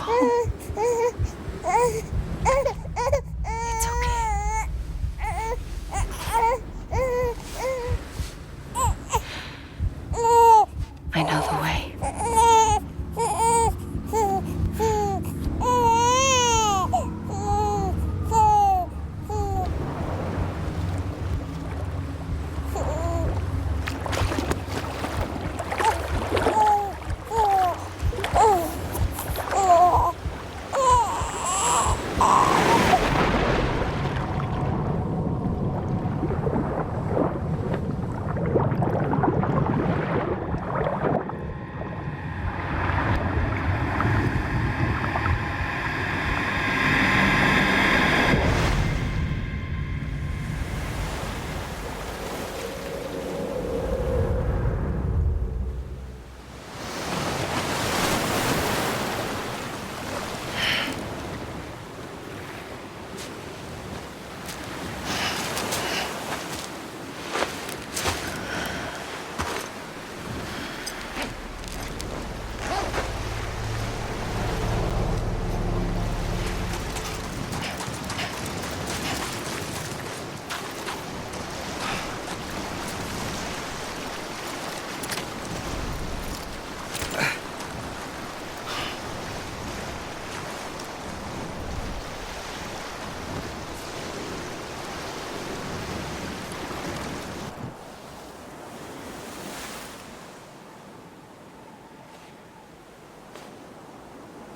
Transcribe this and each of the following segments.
home. It's okay. I know the way.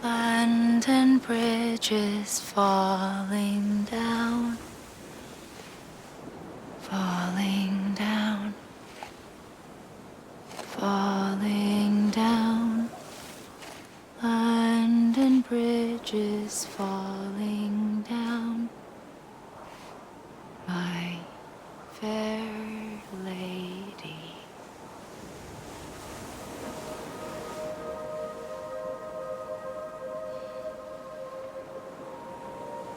Land and bridges falling down, falling down, falling down. Land and bridges falling down, my fair lady.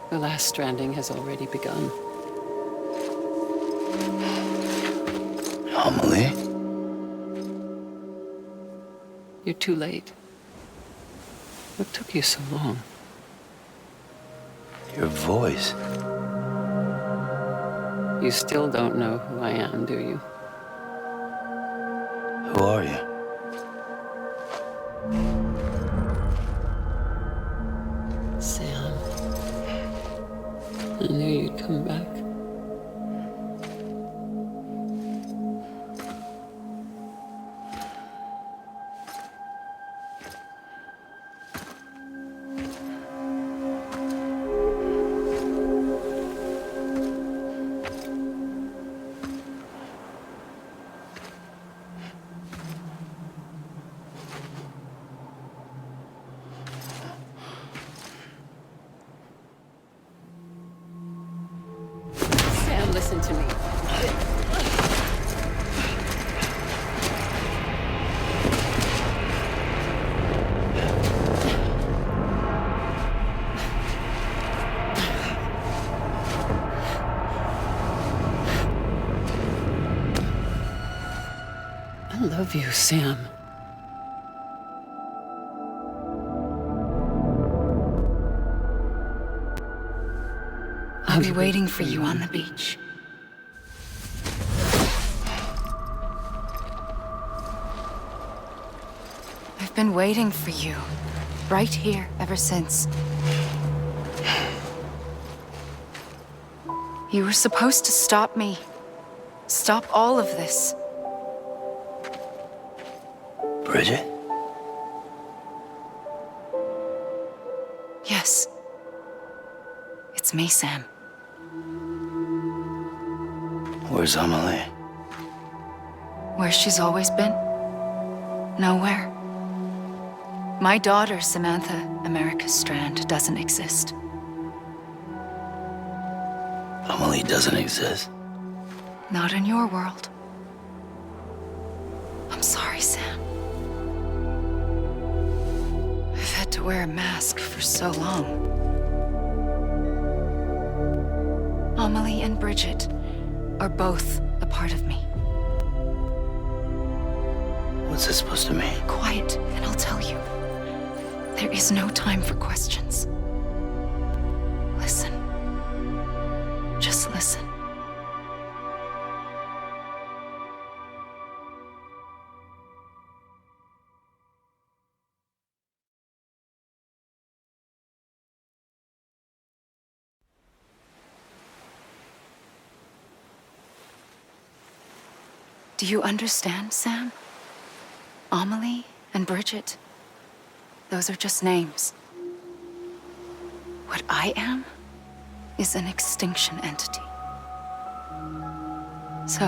The last stranding has already begun. Amelie? You're too late. What took you so long? Your voice. You still don't know who I am, do you? Who are you? Sam. I knew you'd come back. Sam, listen to me. I love you, Sam. I'll be waiting for you on the beach. I've been waiting for you, right here, ever since. You were supposed to stop me. Stop all of this. Bridget? Yes. It's me, Sam. Where's Amelie? Where she's always been. Nowhere. My daughter, Samantha America Strand, doesn't exist. Amelie doesn't exist. Not in your world. I'm sorry, Sam. I've had to wear a mask for so long. Amelie and Bridget are both a part of me. What's this supposed to mean? Quiet, and I'll tell you. There is no time for questions. Listen. Just listen. Do you understand, Sam? Amelie and Bridget, those are just names. What I am is an extinction entity. So,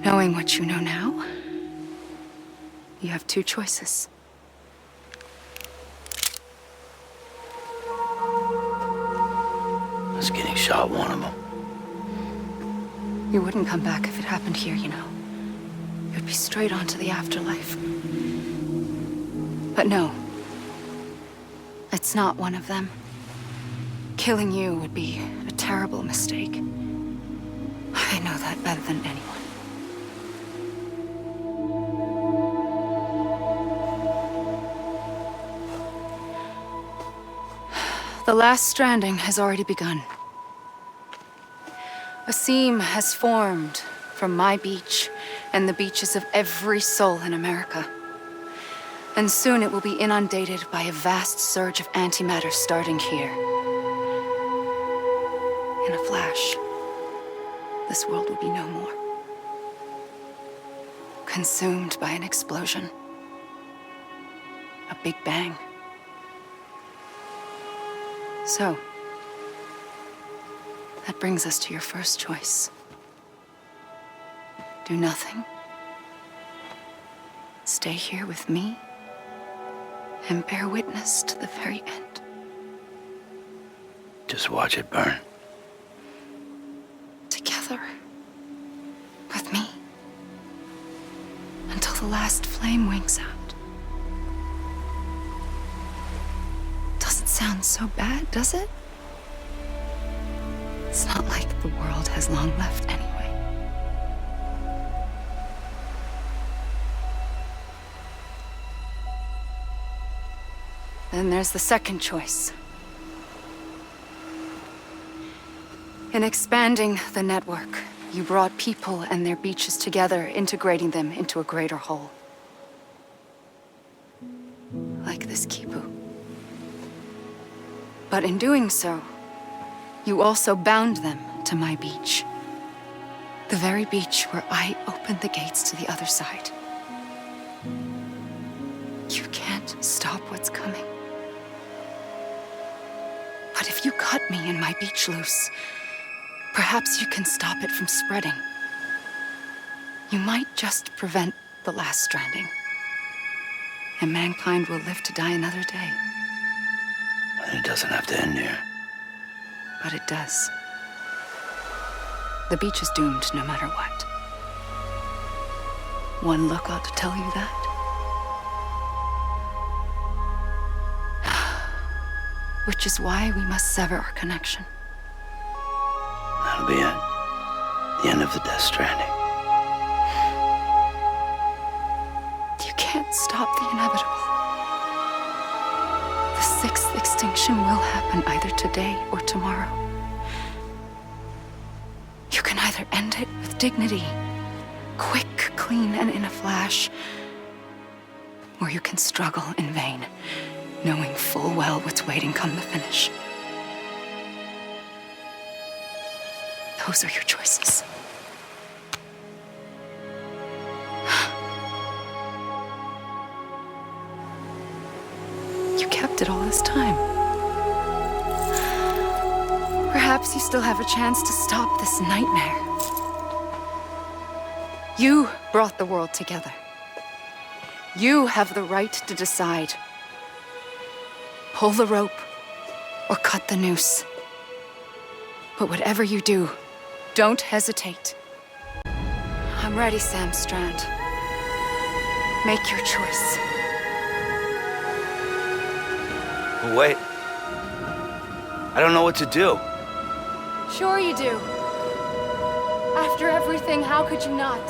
knowing what you know now, you have two choices. Is getting shot one of them? You wouldn't come back if it happened here, you know. You'd be straight on to the afterlife. But no. It's not one of them. Killing you would be a terrible mistake. I know that better than anyone. The last stranding has already begun. A seam has formed from my beach and the beaches of every soul in America. And soon it will be inundated by a vast surge of antimatter starting here. In a flash, this world will be no more. Consumed by an explosion. A big bang. So, that brings us to your first choice. Do nothing. Stay here with me and bear witness to the very end. Just watch it burn. Together. With me. Until the last flame winks out. Doesn't sound so bad, does it? It's not like the world has long left anyway. Then there's the second choice. In expanding the network, you brought people and their beaches together, integrating them into a greater whole. Like this Kipu. But in doing so, you also bound them to my beach. The very beach where I opened the gates to the other side. You can't stop what's coming. But if you cut me and my beach loose, perhaps you can stop it from spreading. You might just prevent the last stranding. And mankind will live to die another day. And it doesn't have to end here. But it does. The beach is doomed no matter what. One look ought to tell you that. Which is why we must sever our connection. That'll be it. The end of the Death Stranding. You can't stop the inevitable. The sixth extinction will happen either today or tomorrow. You can either end it with dignity, quick, clean, and in a flash, or you can struggle in vain, knowing full well what's waiting come the finish. Those are your choices. You kept it all this time. Perhaps you still have a chance to stop this nightmare. You brought the world together. You have the right to decide. Pull the rope or cut the noose. But whatever you do, don't hesitate. I'm ready, Sam Strand. Make your choice. Wait. I don't know what to do. Sure you do. After everything, how could you not?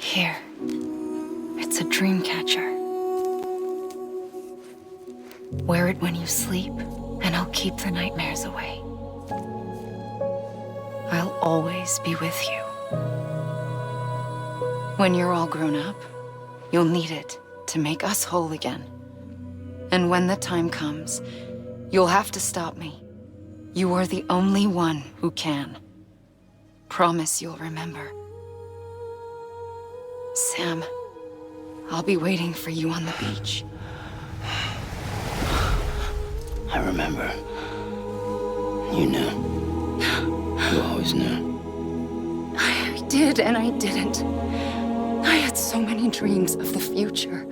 Here. It's a dream catcher. Wear it when you sleep, and I'll keep the nightmares away. I'll always be with you. When you're all grown up, you'll need it to make us whole again. And when the time comes, you'll have to stop me. You are the only one who can. Promise you'll remember. Sam, I'll be waiting for you on the beach. I remember. You knew. You always knew. I did and I didn't. I had so many dreams of the future.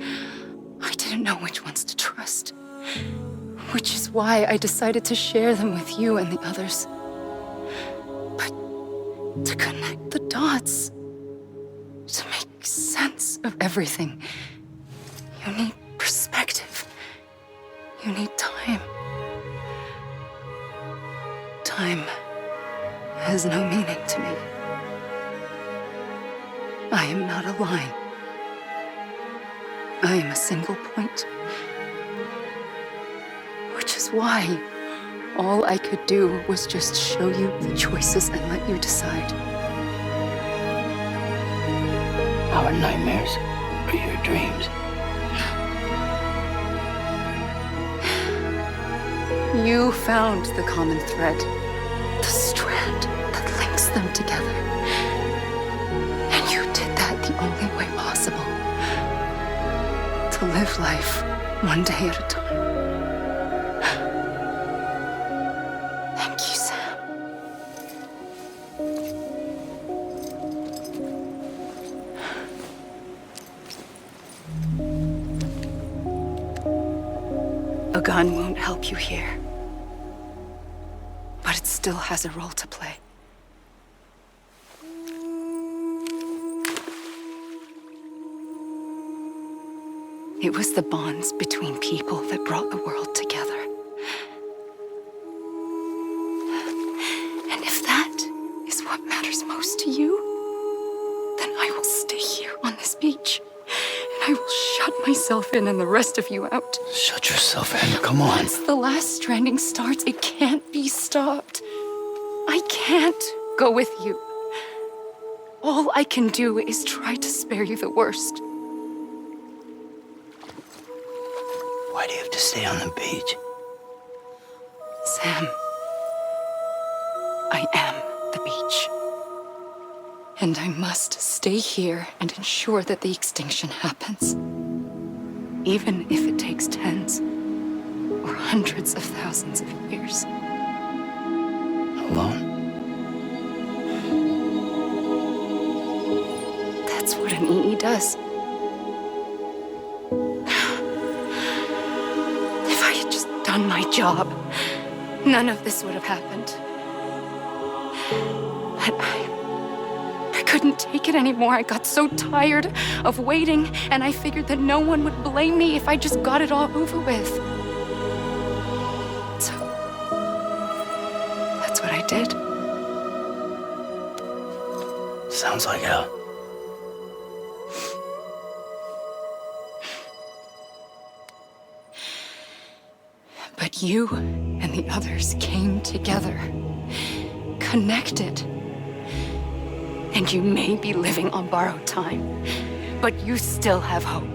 I didn't know which ones to trust. Which is why I decided to share them with you and the others. But to connect the dots, to make sense of everything, you need perspective. You need time. Time has no meaning to me. I am not a line. I am a single point. Which is why all I could do was just show you the choices and let you decide. Our nightmares are your dreams. You found the common thread, the strand that links them together. And you did that the only way possible. To live life one day at a time. Thank you, Sam. A gun won't help you here. But it still has a role to play. It was the bonds between people that brought the world together. And if that is what matters most to you, then I will stay here on this beach. And I will shut myself in and the rest of you out. Shut yourself in. Come on. Once the last stranding starts, it can't be stopped. I can't go with you. All I can do is try to spare you the worst. Why do you have to stay on the beach? Sam, I am the beach. And I must stay here and ensure that the extinction happens. Even if it takes tens or hundreds of thousands of years. Alone? That's what an EE does. If I had just done my job, none of this would have happened. But I couldn't take it anymore. I got so tired of waiting, and I figured that no one would blame me if I just got it all over with. So, that's what I did. Sounds like hell. But you and the others came together, connected. And you may be living on borrowed time, but you still have hope.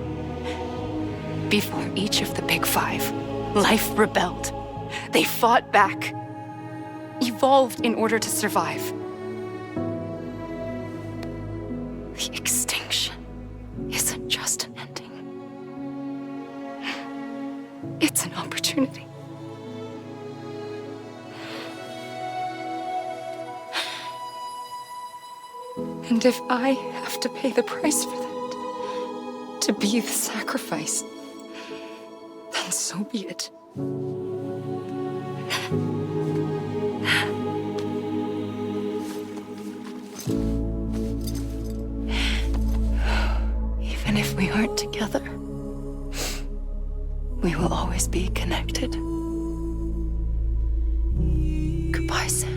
Before each of the Big Five, life rebelled. They fought back, evolved in order to survive. The extinction isn't just an ending. It's an opportunity. And if I have to pay the price for that, to be the sacrifice, then so be it. Even if we aren't together, we will always be connected. Goodbye, Sam.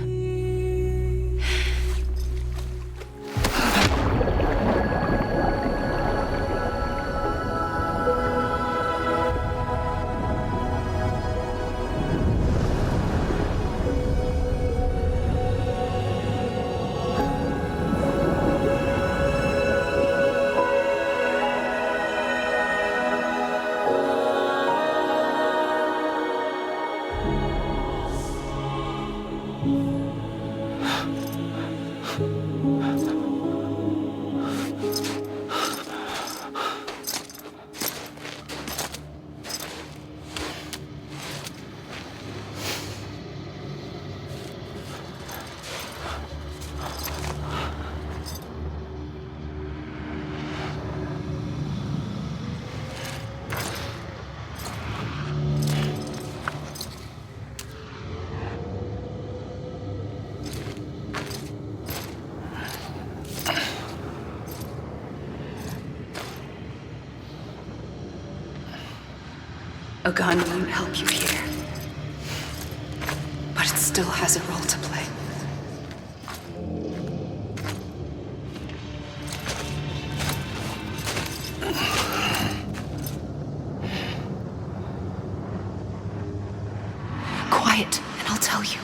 A gun won't help you here. But it still has a role to play. Quiet, and I'll tell you.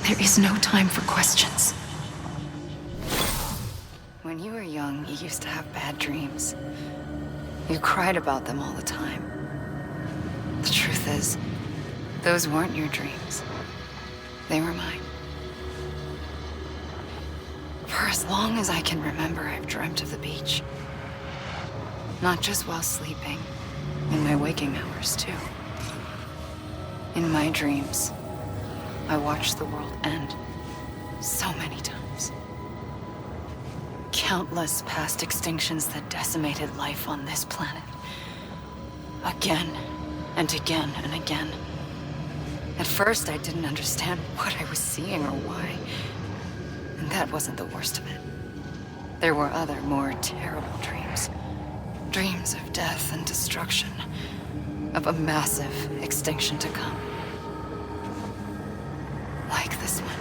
There is no time for questions. When you were young, you used to have bad dreams. You cried about them all the time. The truth is, those weren't your dreams. They were mine. For as long as I can remember, I've dreamt of the beach. Not just while sleeping, in my waking hours, too. In my dreams, I watched the world end so many times. Countless past extinctions that decimated life on this planet. Again and again and again. At first, I didn't understand what I was seeing or why. And that wasn't the worst of it. There were other, more terrible dreams. Dreams of death and destruction. Of a massive extinction to come. Like this one.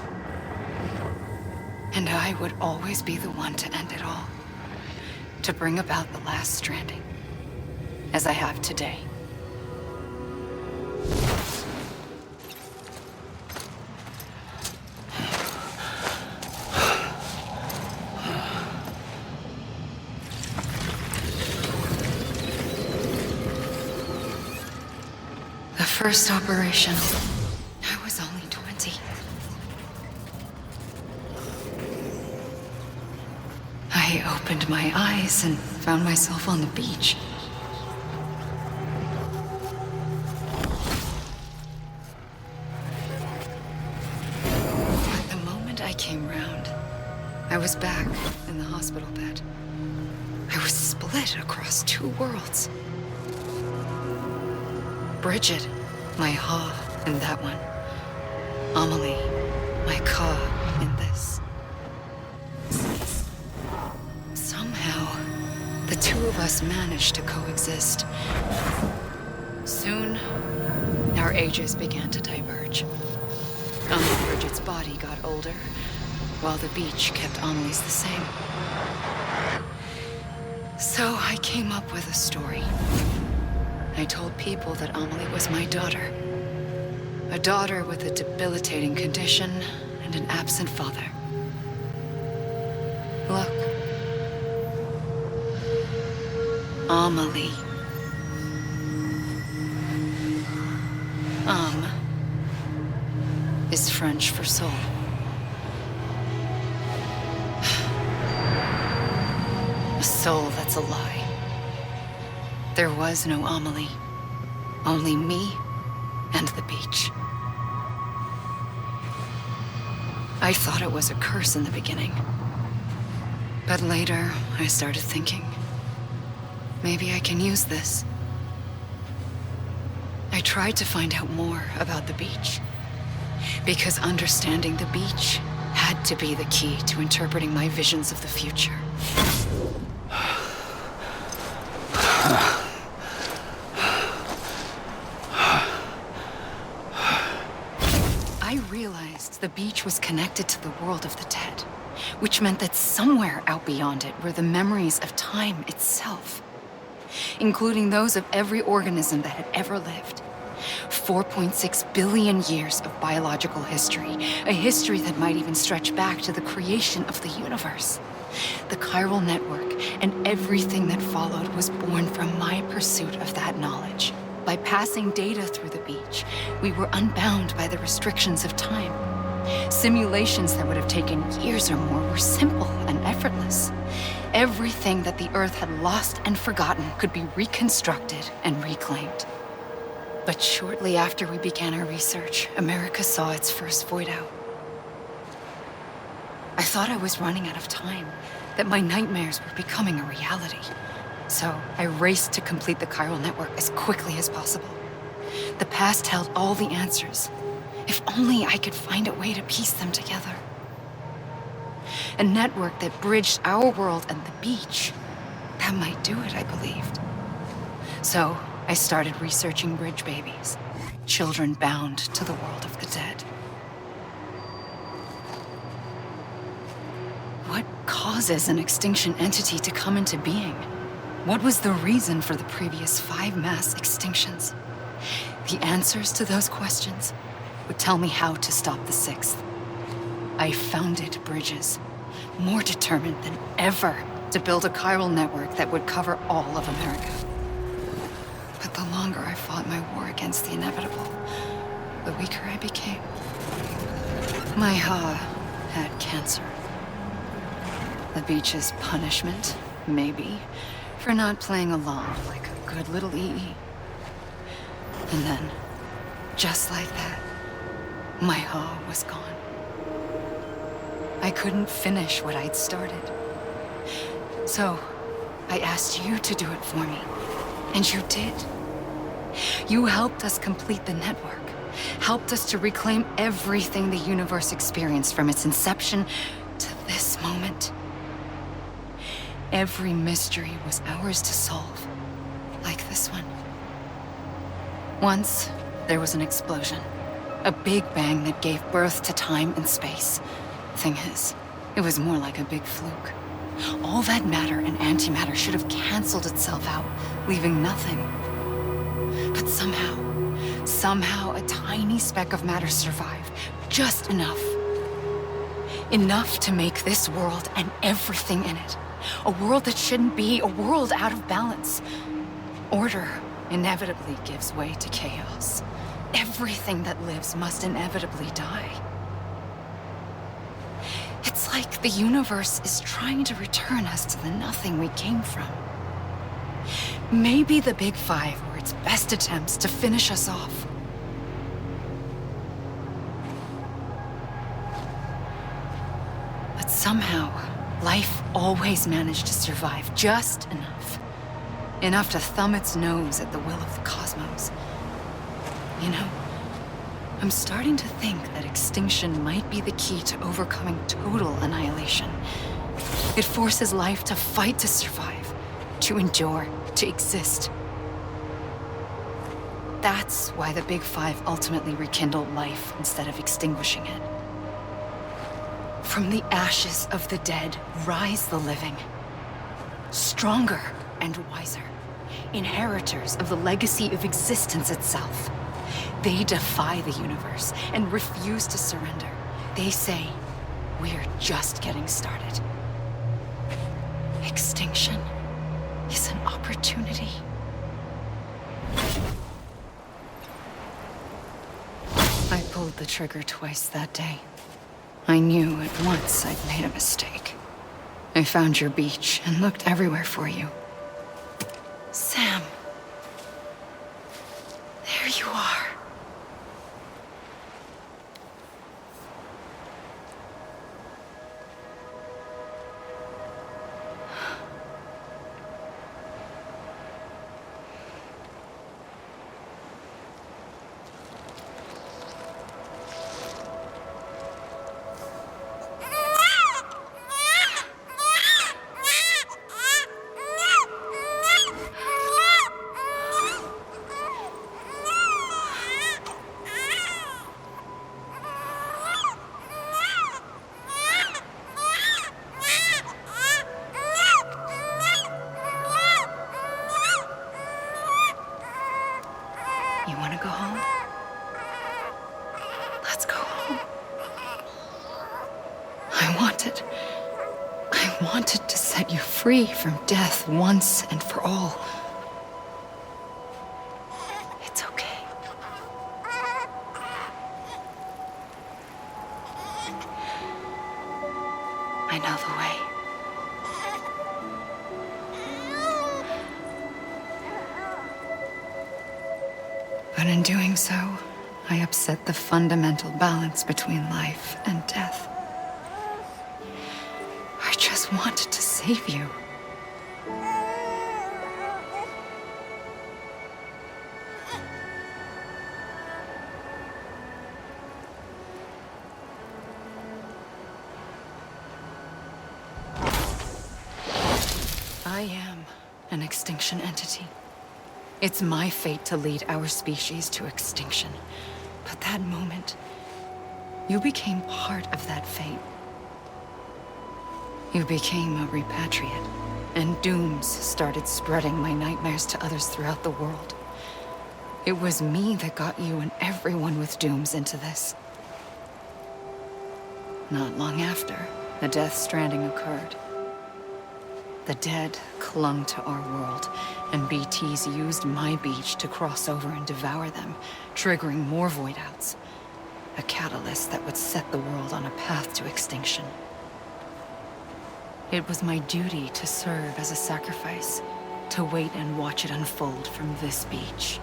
And I would always be the one to end it all. To bring about the last stranding. As I have today. The first operation, I was only 20. I opened my eyes and found myself on the beach. But the moment I came round, I was back in the hospital bed. I was split across two worlds. Bridget, my Ha in that one. Amelie, my Ka in this. Somehow, the two of us managed to coexist. Soon, our ages began to diverge. Bridget's body got older, while the beach kept Amelie's the same. So I came up with a story. I told people that Amelie was my daughter. A daughter with a debilitating condition and an absent father. Look. Amelie. Is French for soul. A soul that's a lie. There was no Amelie. Only me and the beach. I thought it was a curse in the beginning. But later, I started thinking, maybe I can use this. I tried to find out more about the beach. Because understanding the beach had to be the key to interpreting my visions of the future. I realized the beach was connected to the world of the dead, which meant that somewhere out beyond it were the memories of time itself, including those of every organism that had ever lived. 4.6 billion years of biological history, a history that might even stretch back to the creation of the universe. The chiral network and everything that followed was born from my pursuit of that knowledge. By passing data through the beach, we were unbound by the restrictions of time. Simulations that would have taken years or more were simple and effortless. Everything that the Earth had lost and forgotten could be reconstructed and reclaimed. But shortly after we began our research, America saw its first void out. I thought I was running out of time, that my nightmares were becoming a reality. So I raced to complete the chiral network as quickly as possible. The past held all the answers. If only I could find a way to piece them together. A network that bridged our world and the beach. That might do it, I believed. So I started researching bridge babies, children bound to the world of the dead. What causes an extinction entity to come into being? What was the reason for the previous 5 mass extinctions? The answers to those questions would tell me how to stop the 6th. I founded bridges, more determined than ever to build a chiral network that would cover all of America. But the longer I fought my war against the inevitable, the weaker I became. My Ha had cancer. The beach's punishment, maybe, for not playing along like a good little EE. And then, just like that, my Ha was gone. I couldn't finish what I'd started. So, I asked you to do it for me. And you did. You helped us complete the network. Helped us to reclaim everything the universe experienced from its inception to this moment. Every mystery was ours to solve. Like this one. Once, there was an explosion. A big bang that gave birth to time and space. Thing is, it was more like a big fluke. All that matter and antimatter should have canceled itself out, leaving nothing. But somehow a tiny speck of matter survived. Just enough. Enough to make this world and everything in it. A world that shouldn't be, a world out of balance. Order inevitably gives way to chaos. Everything that lives must inevitably die. It's like the universe is trying to return us to the nothing we came from. Maybe the Big Five were its best attempts to finish us off. But somehow, life always managed to survive just enough. Enough to thumb its nose at the will of the cosmos. You know, I'm starting to think that extinction might be the key to overcoming total annihilation. It forces life to fight to survive, to endure, to exist. That's why the Big Five ultimately rekindled life instead of extinguishing it. From the ashes of the dead rise the living. Stronger and wiser. Inheritors of the legacy of existence itself. They defy the universe and refuse to surrender. They say, we're just getting started. Extinction is an opportunity. I pulled the trigger twice that day. I knew at once I'd made a mistake. I found your beach and looked everywhere for you. Sam. There you are. You want to go home? Let's go home. I wanted to set you free from death once and for all. It's okay. I know the way. But in doing so, I upset the fundamental balance between life and death. I just wanted to save you. I am an extinction entity. It's my fate to lead our species to extinction. But that moment, you became part of that fate. You became a repatriate, and dooms started spreading my nightmares to others throughout the world. It was me that got you and everyone with dooms into this. Not long after, the Death Stranding occurred. The dead clung to our world, and BTs used my beach to cross over and devour them, triggering more void-outs. A catalyst that would set the world on a path to extinction. It was my duty to serve as a sacrifice, to wait and watch it unfold from this beach.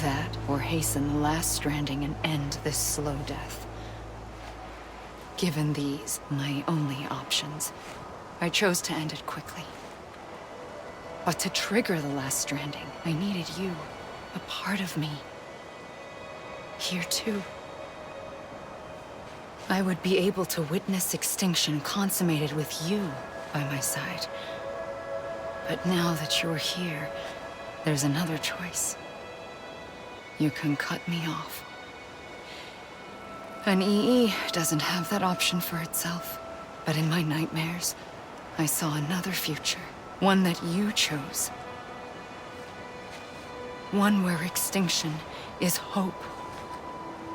That, or hasten the last stranding and end this slow death. Given these, my only options, I chose to end it quickly. But to trigger the last stranding, I needed you, a part of me. Here too. I would be able to witness extinction consummated with you by my side. But now that you're here, there's another choice. You can cut me off. An EE doesn't have that option for itself. But in my nightmares, I saw another future. One that you chose. One where extinction is hope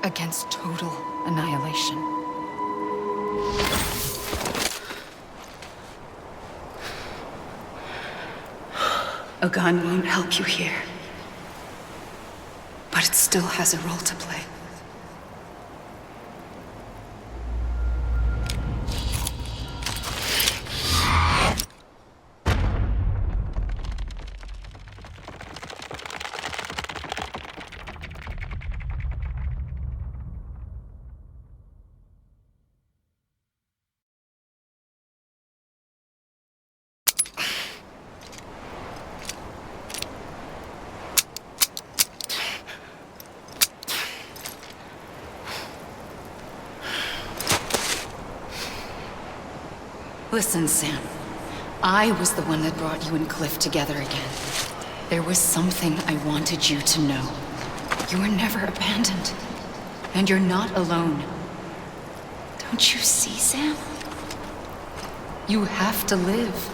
against total annihilation. A gun won't help you here. But it still has a role to play. Listen, Sam. I was the one that brought you and Cliff together again. There was something I wanted you to know. You were never abandoned. And you're not alone. Don't you see, Sam? You have to live.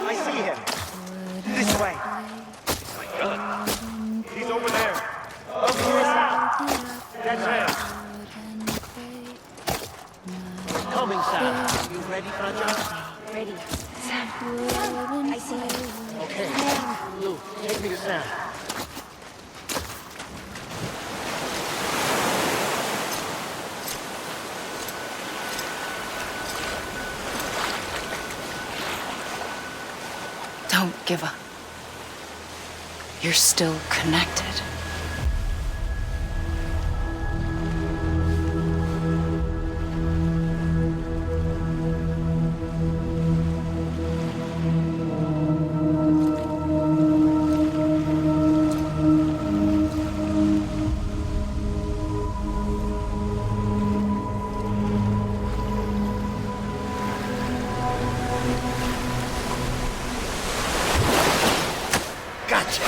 I see him. This way. Oh my God. He's over there. Over here now. That's him. Coming, Sam. You ready, Franjo? Ready. Sam. I see him. Okay. Lou, take me to Sam. Don't give up. You're still connected. Gotcha.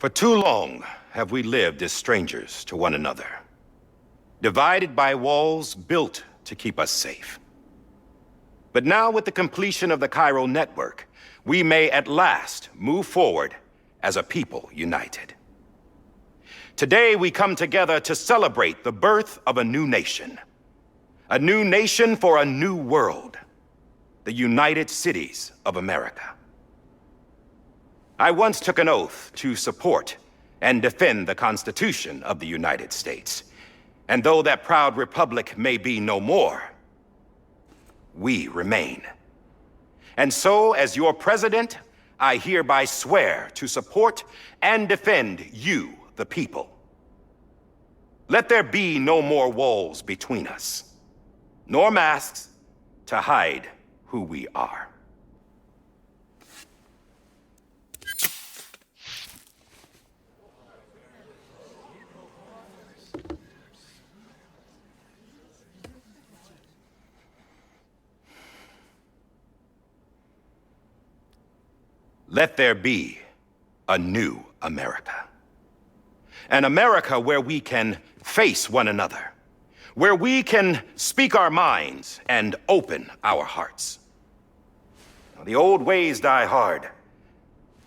For too long have we lived as strangers to one another, divided by walls built to keep us safe. But now, with the completion of the Chiral network, we may at last move forward as a people united. Today, we come together to celebrate the birth of a new nation. A new nation for a new world. The United Cities of America. I once took an oath to support and defend the Constitution of the United States. And though that proud republic may be no more, we remain. And so, as your president, I hereby swear to support and defend you, the people. Let there be no more walls between us, nor masks to hide who we are. Let there be a new America. An America where we can face one another, where we can speak our minds and open our hearts. Now, the old ways die hard,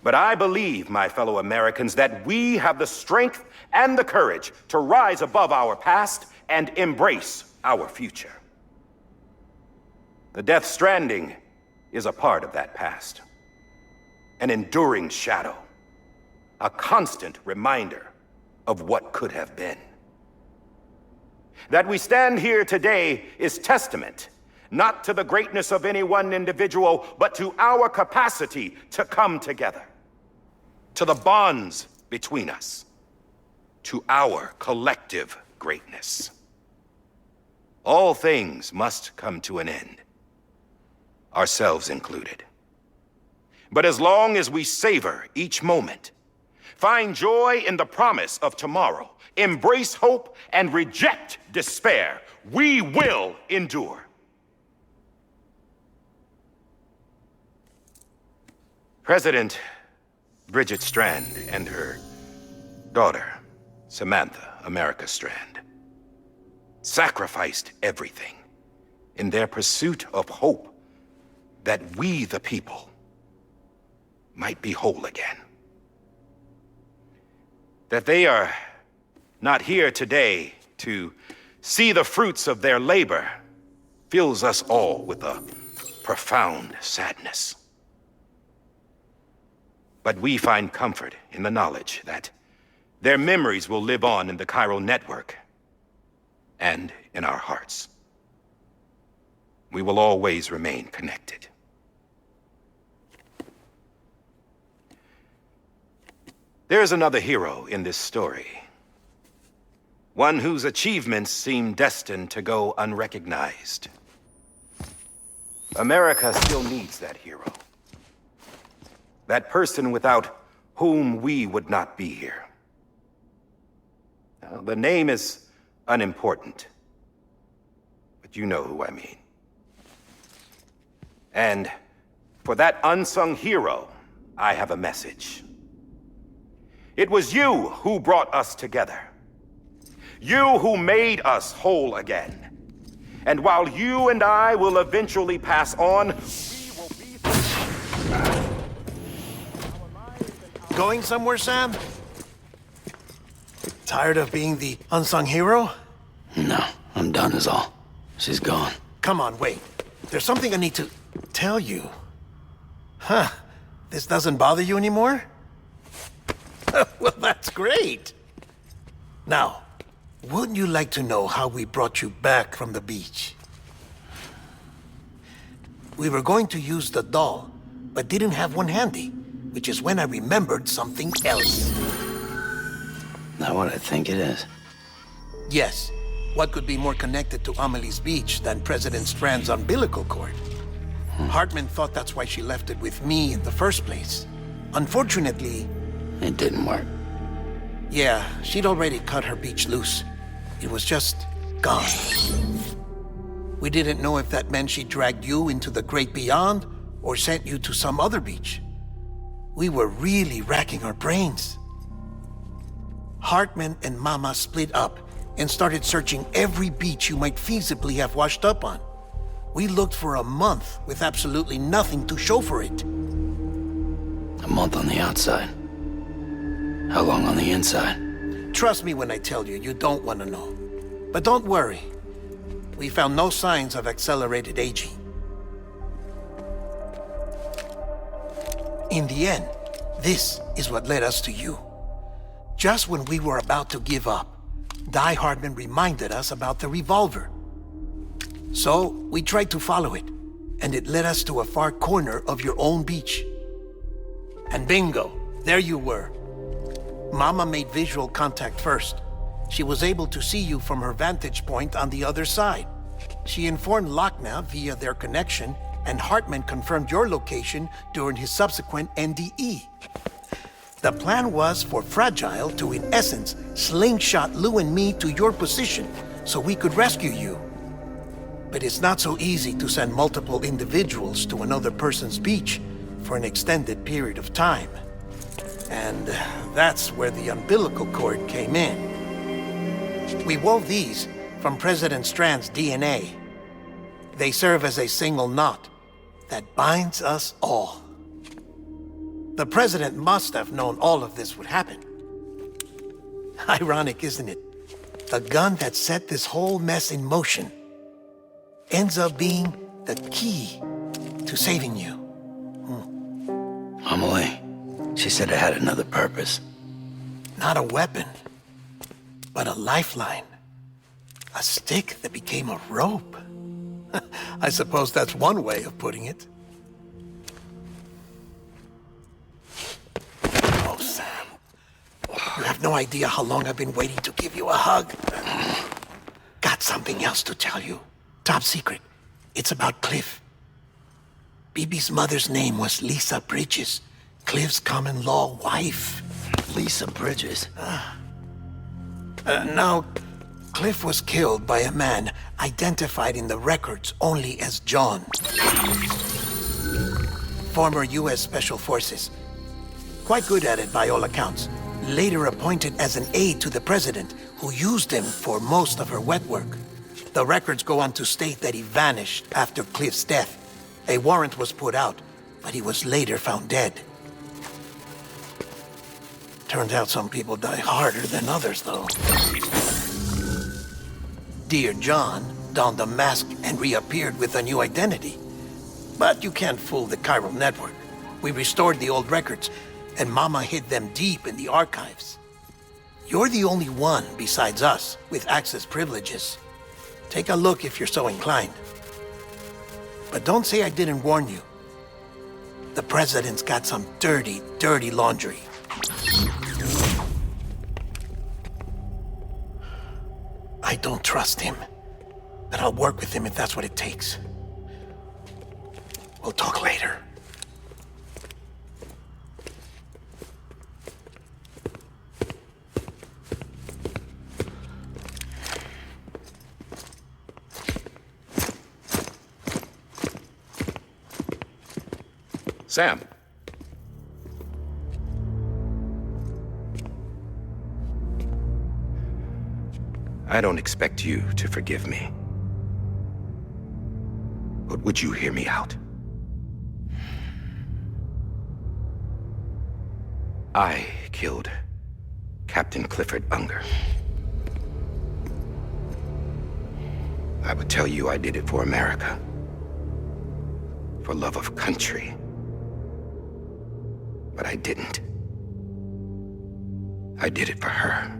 but I believe, my fellow Americans, that we have the strength and the courage to rise above our past and embrace our future. The Death Stranding is a part of that past. An enduring shadow, a constant reminder of what could have been. That we stand here today is testament, not to the greatness of any one individual, but to our capacity to come together, to the bonds between us, to our collective greatness. All things must come to an end, ourselves included. But as long as we savor each moment, find joy in the promise of tomorrow, embrace hope, and reject despair, we will endure. President Bridget Strand and her daughter, Samantha America Strand, sacrificed everything in their pursuit of hope that we, the people, might be whole again. That they are not here today to see the fruits of their labor fills us all with a profound sadness. But we find comfort in the knowledge that their memories will live on in the Chiral network and in our hearts. We will always remain connected. There's another hero in this story. One whose achievements seem destined to go unrecognized. America still needs that hero. That person without whom we would not be here. Now, the name is unimportant, but you know who I mean. And for that unsung hero, I have a message. It was you who brought us together. You who made us whole again. And while you and I will eventually pass on, we will be... Going somewhere, Sam? Tired of being the unsung hero? No, I'm done is all. She's gone. Come on, wait. There's something I need to tell you. Huh. This doesn't bother you anymore? Well, that's great. Now, wouldn't you like to know how we brought you back from the beach? We were going to use the doll, but didn't have one handy, which is when I remembered something else. Not what I think it is. Yes. What could be more connected to Amelie's beach than President Strand's umbilical cord? Hartman thought that's why she left it with me in the first place. Unfortunately... It didn't work. Yeah, she'd already cut her beach loose. It was just gone. We didn't know if that meant she dragged you into the great beyond or sent you to some other beach. We were really racking our brains. Hartman and Mama split up and started searching every beach you might feasibly have washed up on. We looked for a month with absolutely nothing to show for it. A month on the outside. How long on the inside? Trust me when I tell you, you don't want to know. But don't worry. We found no signs of accelerated aging. In the end, this is what led us to you. Just when we were about to give up, Die Hardman reminded us about the revolver. So, we tried to follow it, and it led us to a far corner of your own beach. And bingo, there you were. Mama made visual contact first. She was able to see you from her vantage point on the other side. She informed Lochner via their connection, and Hartman confirmed your location during his subsequent NDE. The plan was for Fragile to, in essence, slingshot Lou and me to your position so we could rescue you. But it's not so easy to send multiple individuals to another person's beach for an extended period of time. And that's where the umbilical cord came in. We wove these from President Strand's DNA. They serve as a single knot that binds us all. The President must have known all of this would happen. Ironic, isn't it? The gun that set this whole mess in motion ends up being the key to saving you. Amelie, she said it had another purpose. Not a weapon, but a lifeline. A stick that became a rope. I suppose that's one way of putting it. Oh, Sam. You have no idea how long I've been waiting to give you a hug. Got something else to tell you. Top secret. It's about Cliff. Bibi's mother's name was Lisa Bridges, Cliff's common-law wife. Lisa Bridges. Now, Cliff was killed by a man identified in the records only as John. Former U.S. Special Forces. Quite good at it by all accounts. Later appointed as an aide to the president, who used him for most of her wet work. The records go on to state that he vanished after Cliff's death. A warrant was put out, but he was later found dead. Turns out some people die harder than others, though. Dear John donned a mask and reappeared with a new identity. But you can't fool the chiral network. We restored the old records, and Mama hid them deep in the archives. You're the only one besides us with access privileges. Take a look if you're so inclined. But don't say I didn't warn you. The president's got some dirty, dirty laundry. I don't trust him, but I'll work with him if that's what it takes. We'll talk later. Sam. I don't expect you to forgive me. But would you hear me out? I killed Captain Clifford Unger. I would tell you I did it for America. For love of country. But I didn't. I did it for her.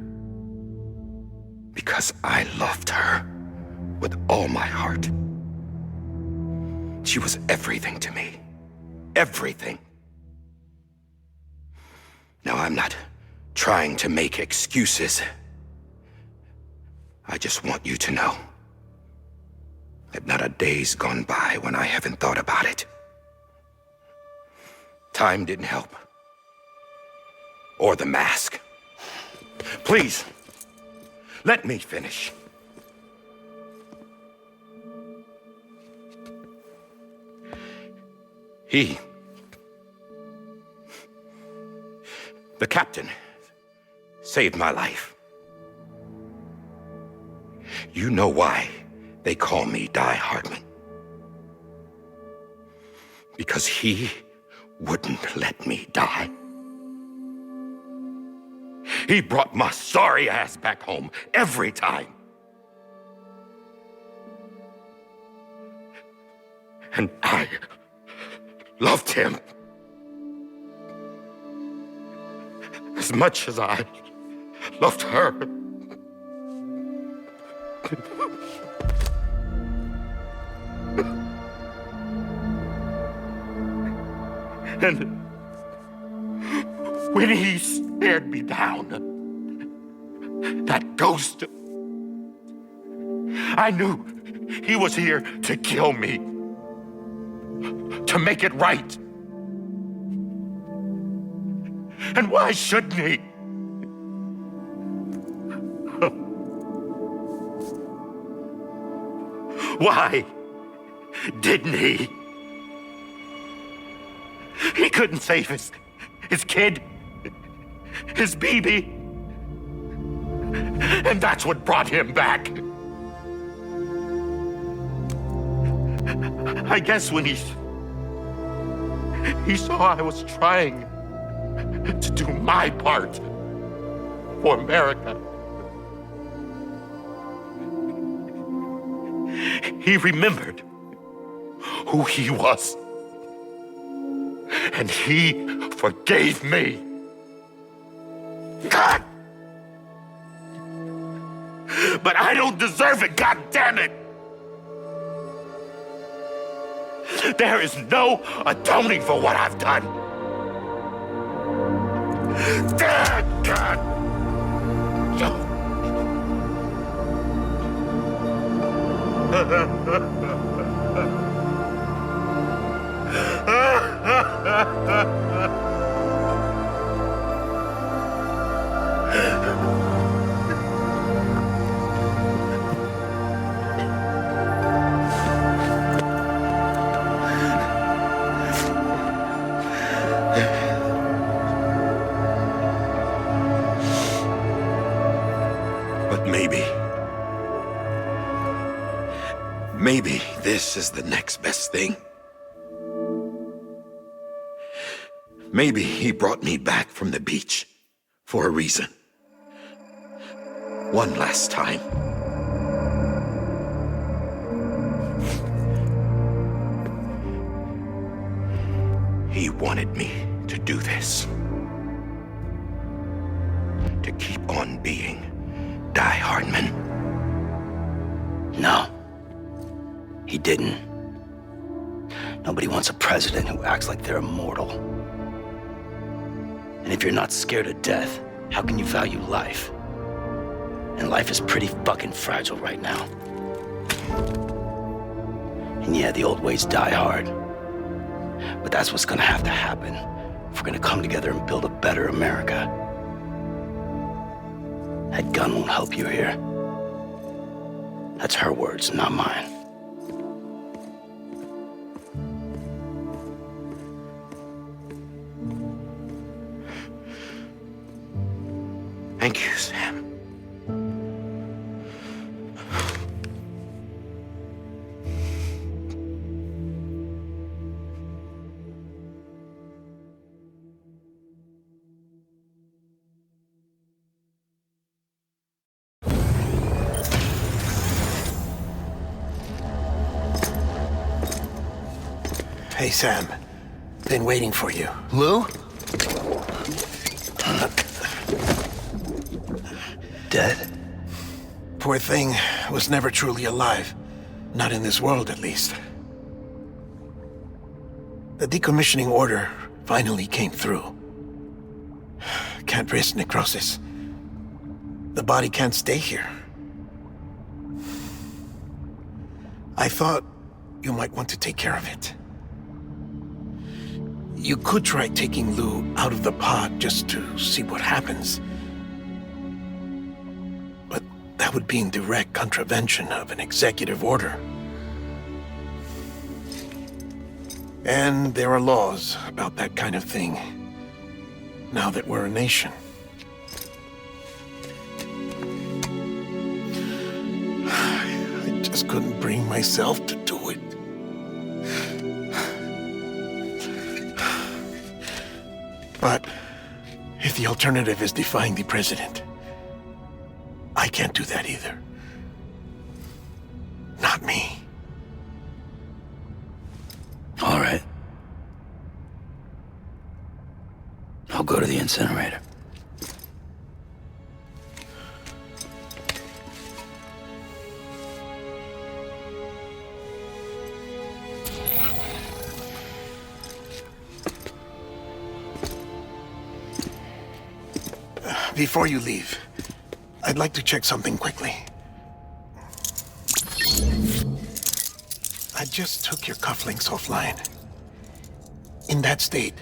Because I loved her with all my heart. She was everything to me. Everything. Now, I'm not trying to make excuses. I just want you to know that not a day's gone by when I haven't thought about it. Time didn't help. Or the mask. Please, let me finish. The captain saved my life. You know why they call me Die Hardman? Because he wouldn't let me die. He brought my sorry ass back home every time. And I loved him as much as I loved her. And when he stared me down, that ghost, I knew he was here to kill me, to make it right. And why shouldn't he? Why didn't he? He couldn't save his kid, his baby. And that's what brought him back. I guess when he saw I was trying to do my part for America, he remembered who he was. And he forgave me. God! But I don't deserve it, God damn it! There is no atoning for what I've done. God! But maybe this is the next best thing. Maybe he brought me back from the beach for a reason. One last time. He wanted me to do this. To keep on being Die Hardman. No. He didn't. Nobody wants a president who acts like they're immortal. And if you're not scared of death, how can you value life? And life is pretty fucking fragile right now. And yeah, the old ways die hard. But that's what's gonna have to happen if we're gonna come together and build a better America. That gun won't help you here. That's her words, not mine. Thank you, Sam. Hey, Sam. Been waiting for you. Lou? Dead? Poor thing was never truly alive. Not in this world, at least. The decommissioning order finally came through. Can't risk necrosis. The body can't stay here. I thought you might want to take care of it. You could try taking Lou out of the pod just to see what happens. But that would be in direct contravention of an executive order. And there are laws about that kind of thing, now that we're a nation. just couldn't bring myself to do it. But if the alternative is defying the president, I can't do that either. Not me. All right. I'll go to the incinerator. Before you leave, I'd like to check something quickly. I just took your cufflinks offline. In that state,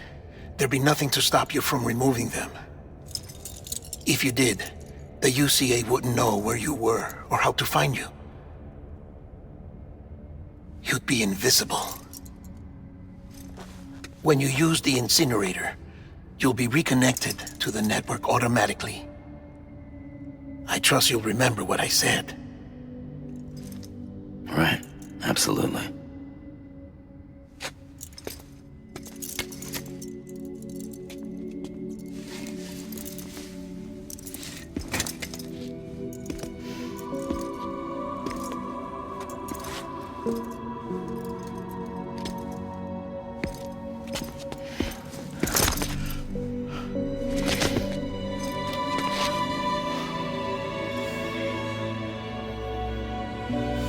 there'd be nothing to stop you from removing them. If you did, the UCA wouldn't know where you were or how to find you. You'd be invisible. When you use the incinerator, you'll be reconnected to the network automatically. I trust you'll remember what I said. Right. Absolutely.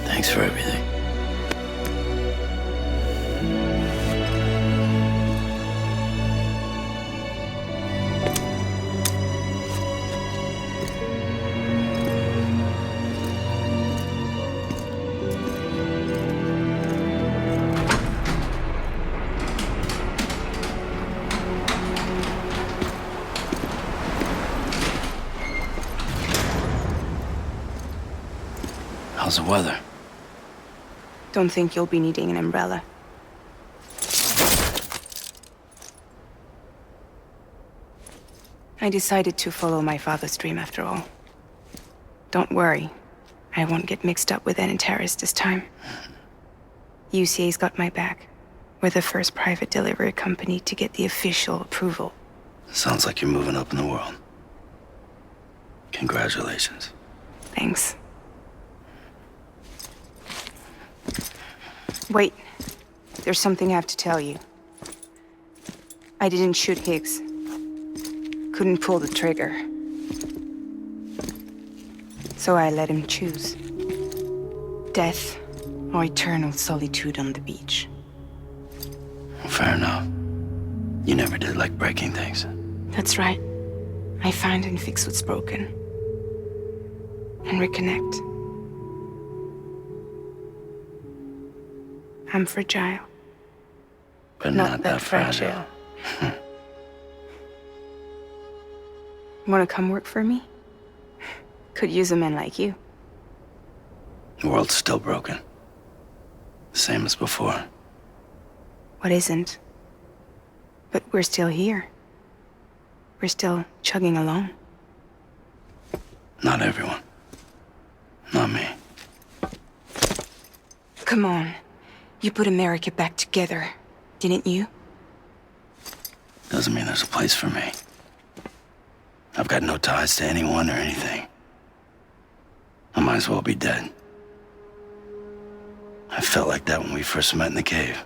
Thanks for everything. How's the weather? Don't think you'll be needing an umbrella. I decided to follow my father's dream after all. Don't worry. I won't get mixed up with any terrorists this time. UCA's got my back. We're the first private delivery company to get the official approval. Sounds like you're moving up in the world. Congratulations. Thanks. Wait. There's something I have to tell you. I didn't shoot Higgs. Couldn't pull the trigger. So I let him choose. Death or eternal solitude on the beach. Fair enough. You never did like breaking things. That's right. I find and fix what's broken. And reconnect. I'm fragile. But not that fragile. Wanna come work for me? Could use a man like you. The world's still broken. Same as before. What isn't? But we're still here. We're still chugging along. Not everyone. Not me. Come on. You put America back together, didn't you? Doesn't mean there's a place for me. I've got no ties to anyone or anything. I might as well be dead. I felt like that when we first met in the cave.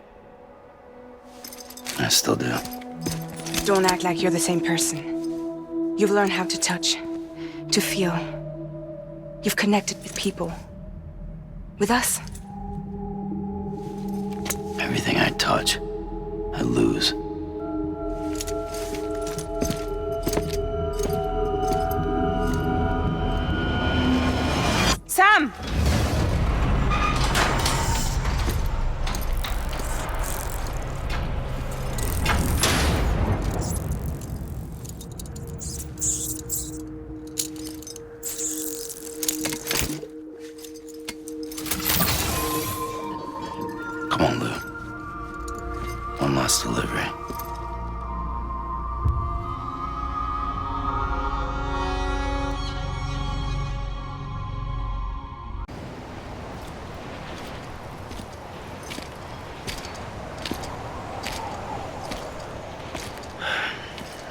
I still do. Don't act like you're the same person. You've learned how to touch, to feel. You've connected with people. With us. Everything I touch, I lose. Sam! Come on, Lou. One last delivery.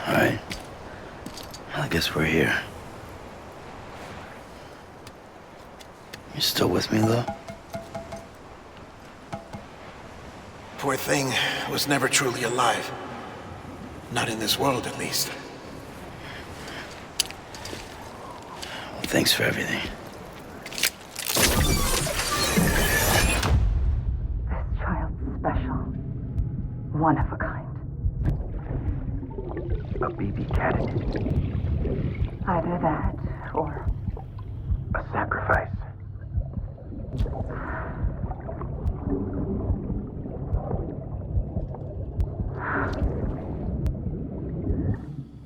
All right. Well, I guess we're here. You still with me, though? Poor thing was never truly alive. Not in this world, at least. Well, thanks for everything. This child's special. One of a kind. A BB candidate. Either that, or A sacrifice.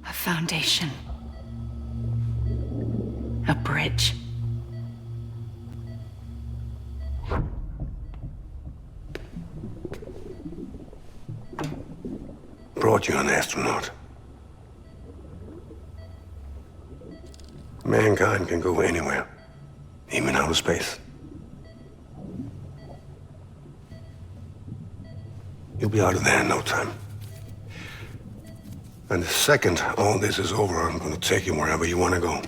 a foundation. A bridge. Brought you an astronaut. Mankind can go anywhere, even outer space. You'll be out of there in no time. And the second all this is over, I'm gonna take you wherever you wanna go.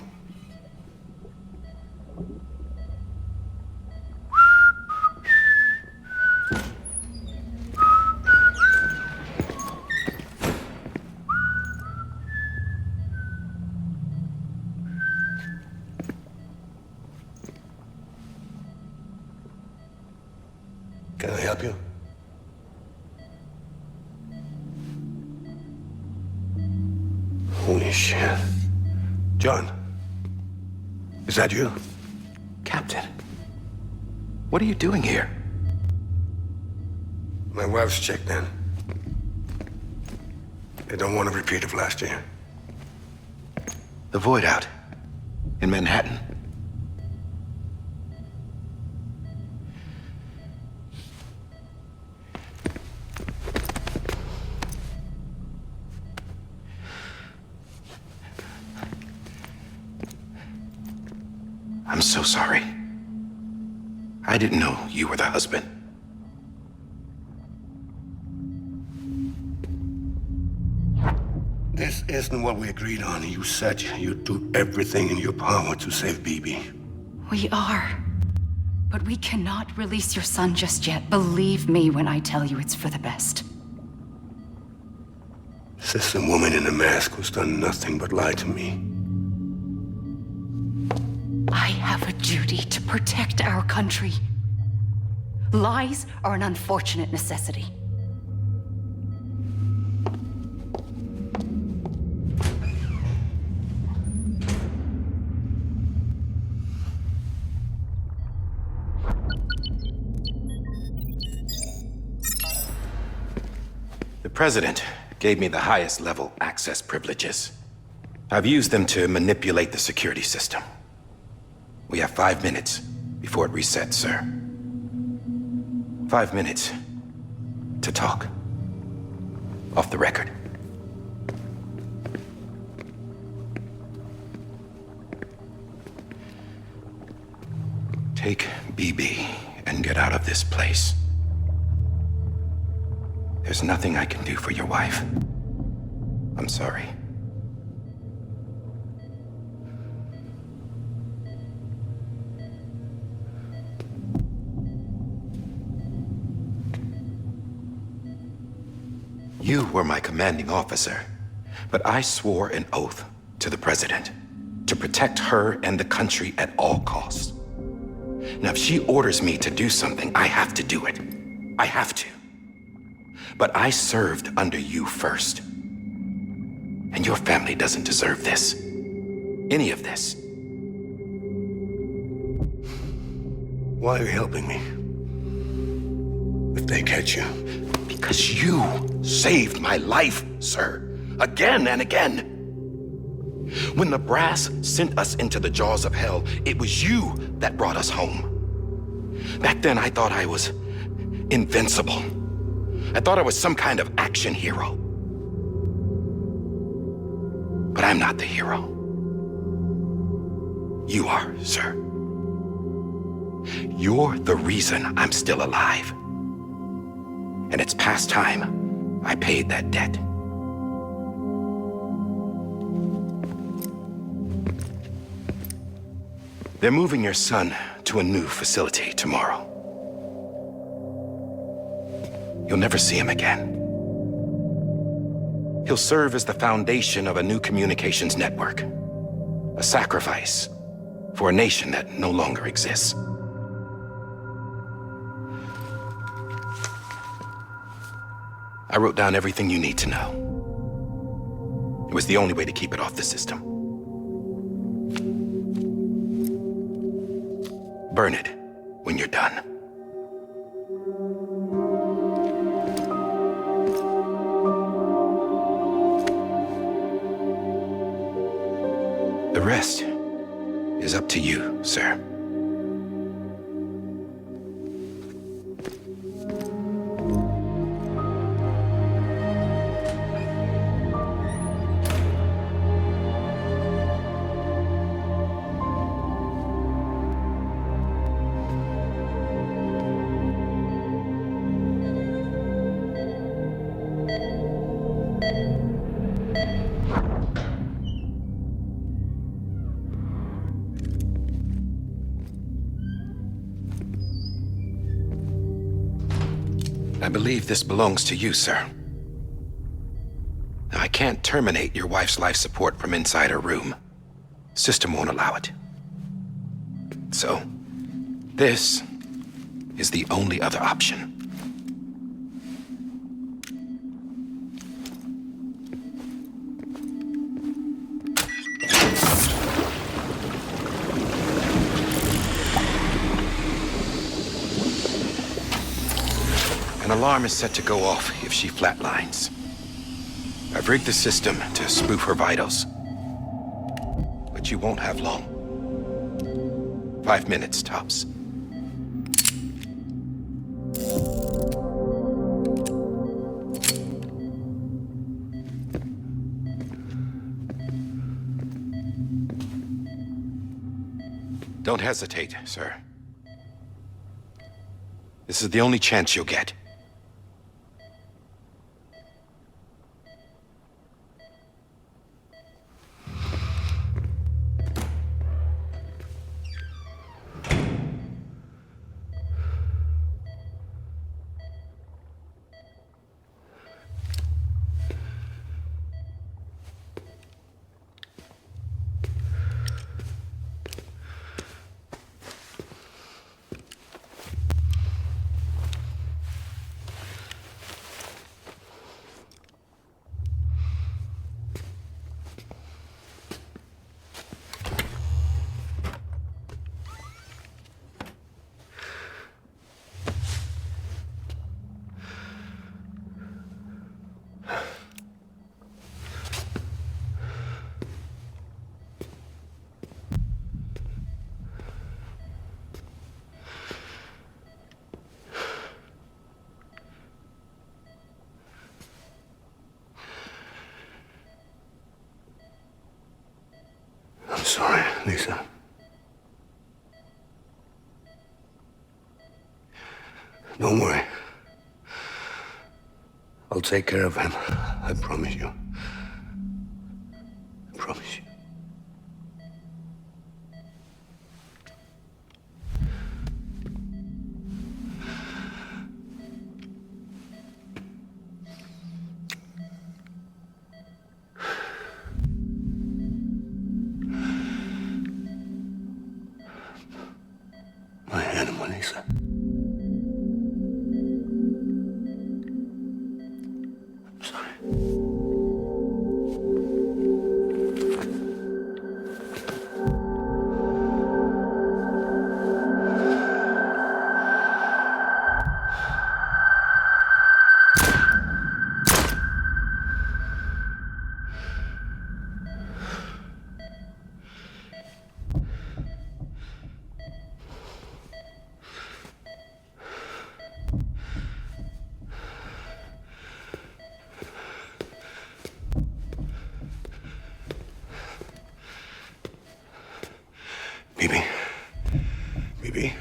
Can I help you? Holy shit. John, is that you? Captain, what are you doing here? My wife's checked in. They don't want a repeat of last year. The void out in Manhattan. I'm so sorry. I didn't know you were the husband. This isn't what we agreed on. You said you'd do everything in your power to save BB. We are. But we cannot release your son just yet. Believe me when I tell you it's for the best. This is a woman in a mask who's done nothing but lie to me. I have a duty to protect our country. Lies are an unfortunate necessity. The President gave me the highest level access privileges. I've used them to manipulate the security system. We have 5 minutes before it resets, sir. 5 minutes to talk. Off the record. Take BB and get out of this place. There's nothing I can do for your wife. I'm sorry. You were my commanding officer, but I swore an oath to the President to protect her and the country at all costs. Now, if she orders me to do something, I have to do it. I have to. But I served under you first. And your family doesn't deserve this. Any of this. Why are you helping me? If they catch you. Because you saved my life, sir. Again and again. When the brass sent us into the jaws of hell, it was you that brought us home. Back then, I thought I was invincible. I thought I was some kind of action hero. But I'm not the hero. You are, sir. You're the reason I'm still alive. And it's past time I paid that debt. They're moving your son to a new facility tomorrow. You'll never see him again. He'll serve as the foundation of a new communications network. A sacrifice for a nation that no longer exists. I wrote down everything you need to know. It was the only way to keep it off the system. Burn it when you're done. The rest is up to you, sir. I believe this belongs to you, sir. I can't terminate your wife's life support from inside her room. System won't allow it. So, this is the only other option. An alarm is set to go off if she flatlines. I've rigged the system to spoof her vitals. But you won't have long. 5 minutes, tops. Don't hesitate, sir. This is the only chance you'll get. I'm sorry, Lisa. Don't worry. I'll take care of him. I promise you. I promise you. My animal, Lisa. I'm sorry. Bibi. Bibi.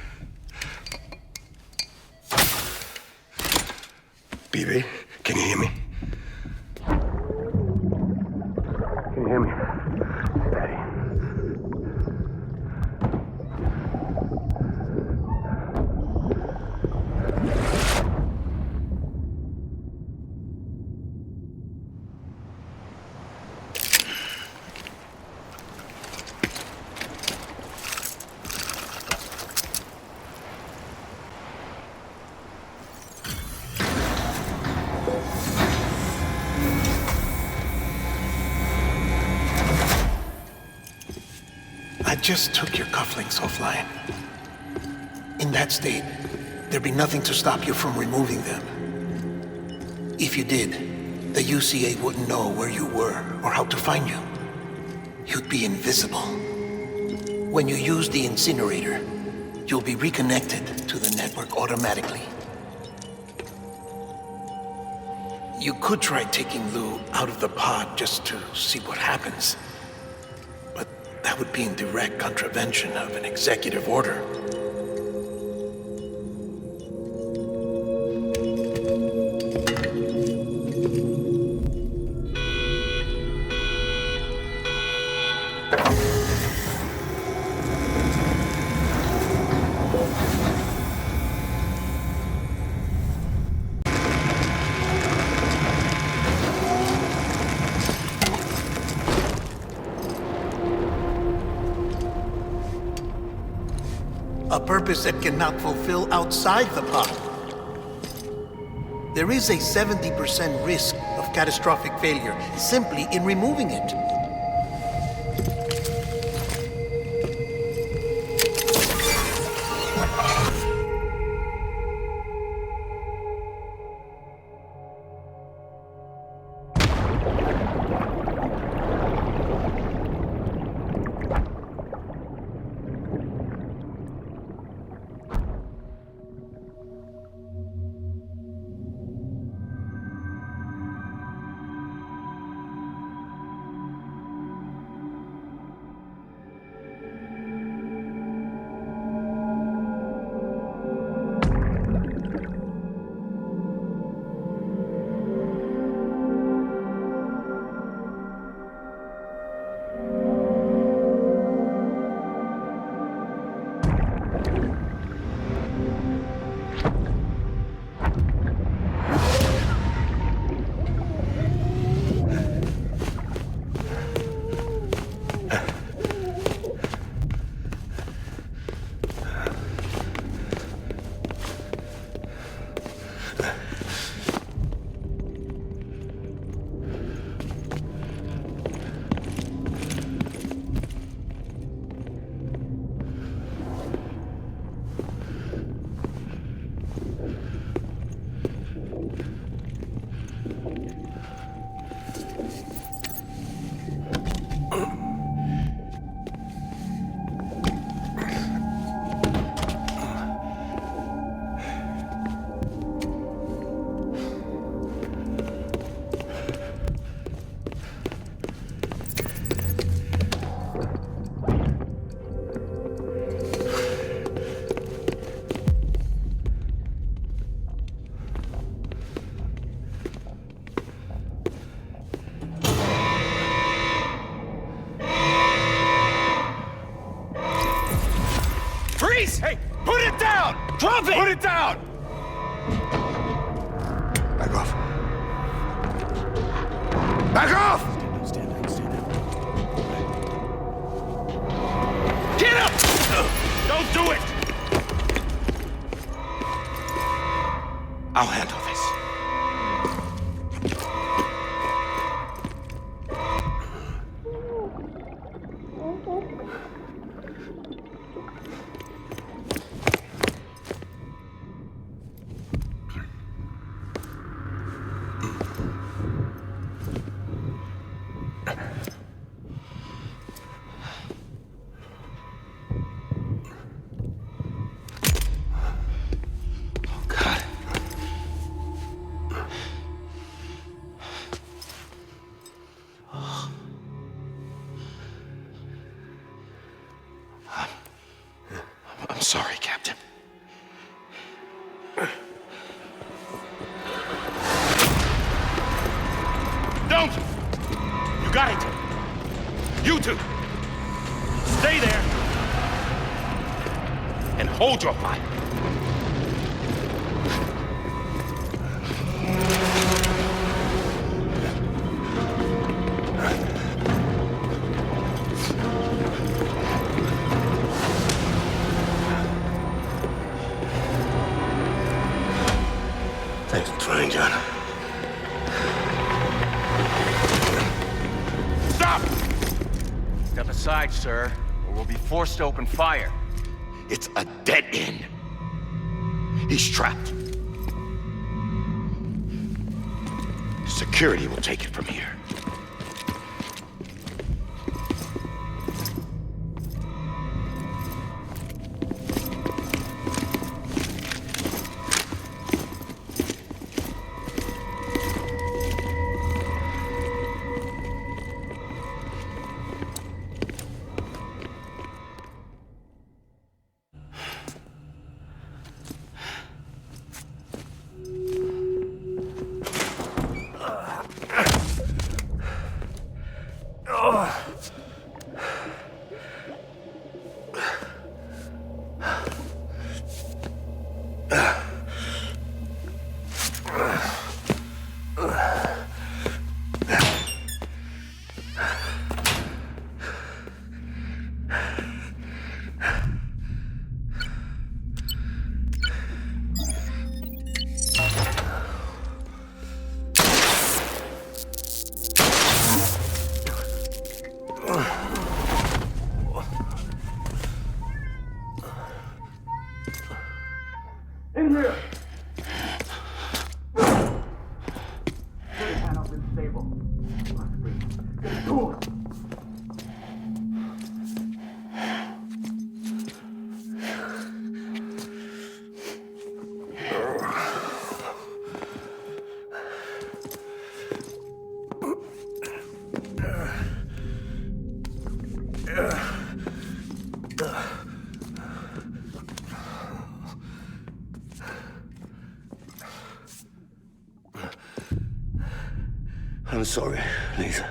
Bibi, can you hear me? Can you hear me? Daddy. just took your cufflinks offline. In that state, there'd be nothing to stop you from removing them. If you did, the UCA wouldn't know where you were or how to find you. You'd be invisible. When you use the incinerator, you'll be reconnected to the network automatically. You could try taking Lou out of the pod just to see what happens. But that would be in direct contravention of an executive order. A purpose that cannot fulfill outside the pod. There is a 70% risk of catastrophic failure simply in removing it. Hey, put it down! Drop it! Put it down! Back off. Back off! Stand up. Get up! Don't do it! I'll handle this. I'm sorry, Captain. Don't! You got it! You two! Stay there! And hold your fire! Thanks for trying, John. Stop! Step aside, sir. We're we'll be forced to open fire. It's a dead end. He's trapped. Security will take it from here. I'm sorry, Lisa.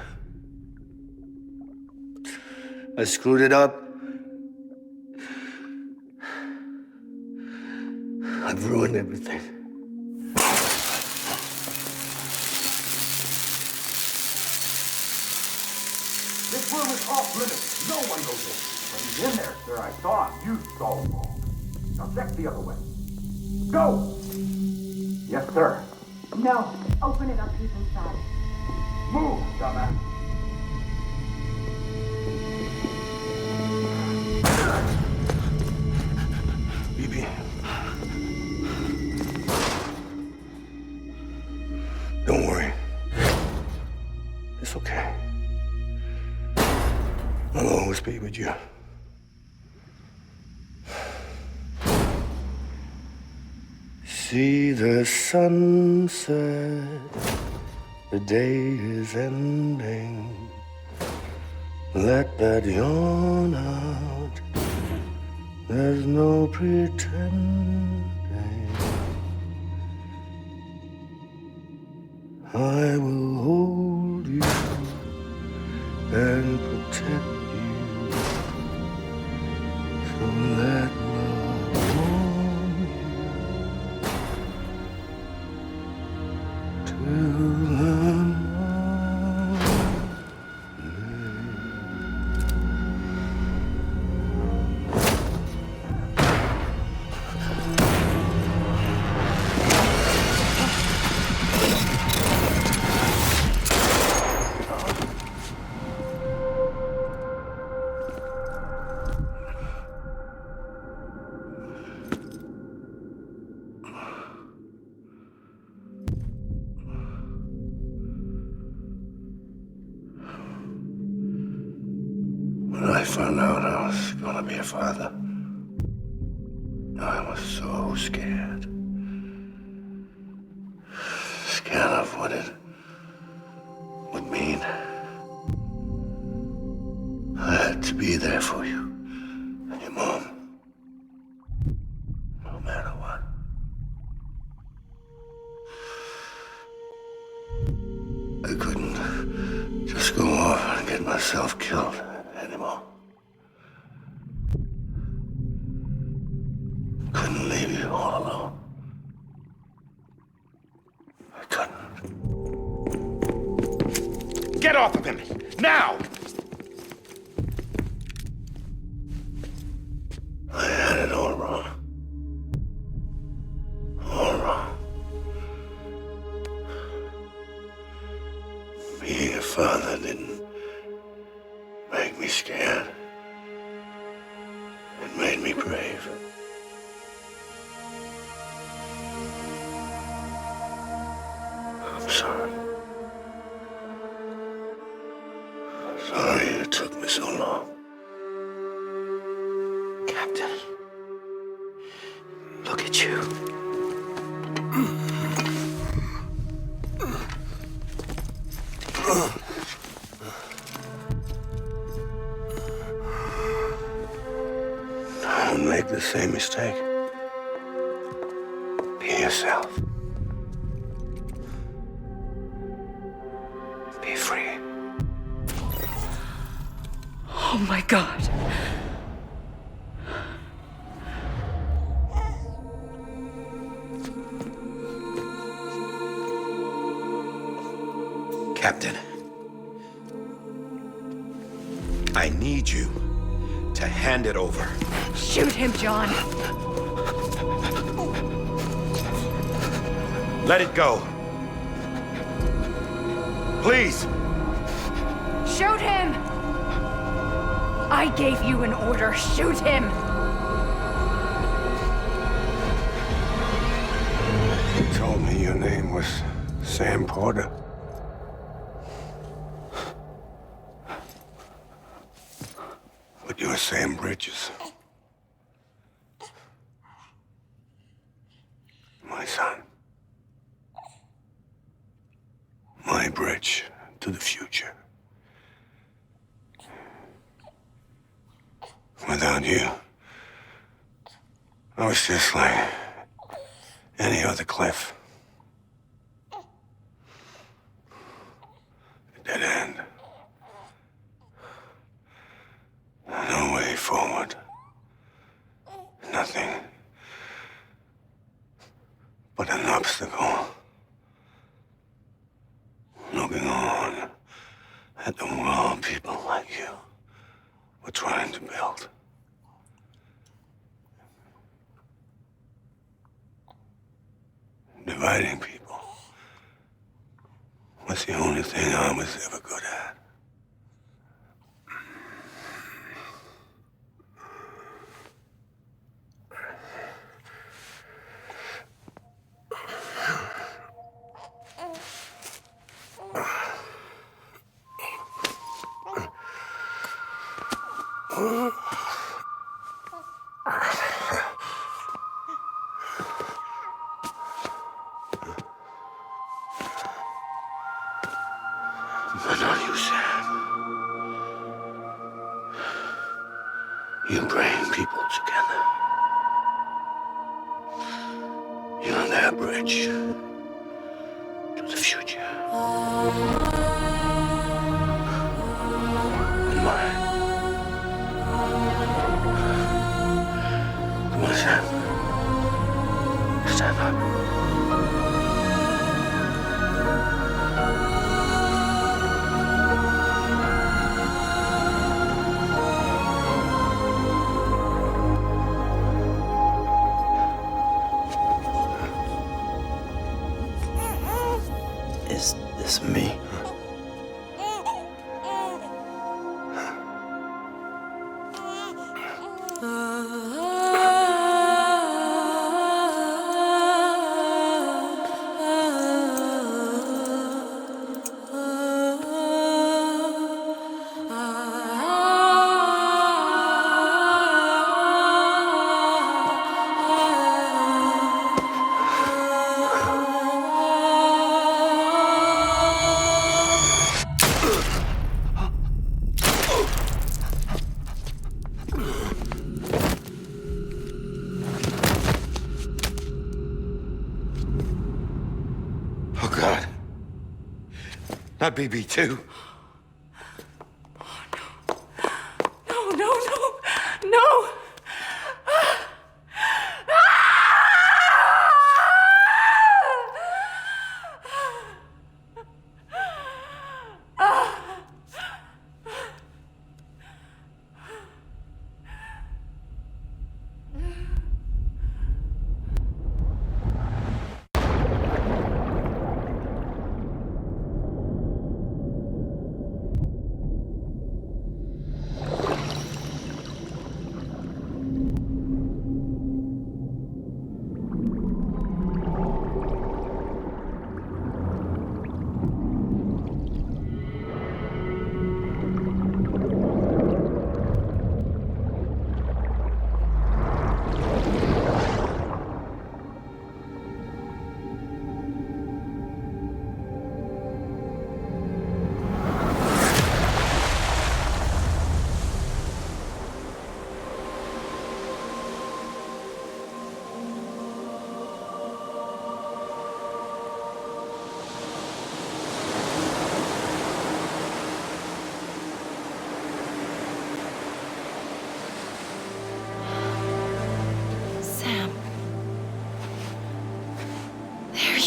I screwed it up. I've ruined everything. This room is off limits. No one goes in. But he's in there, sir. I saw him. You saw him all. Now check the other way. Go! Yes, sir. No. Open it up. He's inside. Move, dumbass. BB. Don't worry. It's okay. I'll always be with you. See the sunset. The day is ending. Let that yawn out. There's no pretending. I will hold you and protect you. So let love warm you till the When I found out I was gonna be a father, I was so scared. Scared of what it would mean. I had to be there for you and your mom, no matter what. I couldn't just go off and get myself killed anymore. Couldn't leave you all alone. I couldn't. Get off of him! Now! I had it all wrong. All wrong. Being a father didn't make me scared. It made me brave. I'm sorry. Sorry it took me so long. Captain, look at you. Don't make the same mistake. Be yourself. Be free. Oh my God. Captain, I need you to hand it over. Shoot him, John. Let it go. Please. Shoot him! I gave you an order. Shoot him! You told me your name was Sam Porter. But you're Sam Bridges. My son. My bridge to the future. Without you, I was just like any other Cliff. A dead end. No way forward. Nothing but an obstacle. Looking on at the world people like you were trying to build. Dividing people was the only thing I was ever good at. But not you, Sam. You bring people together. You're their bridge to the future. And mine. Come on, Sam. Stand up. Is this me? Oh, God. Not BB2. No, no, no, no!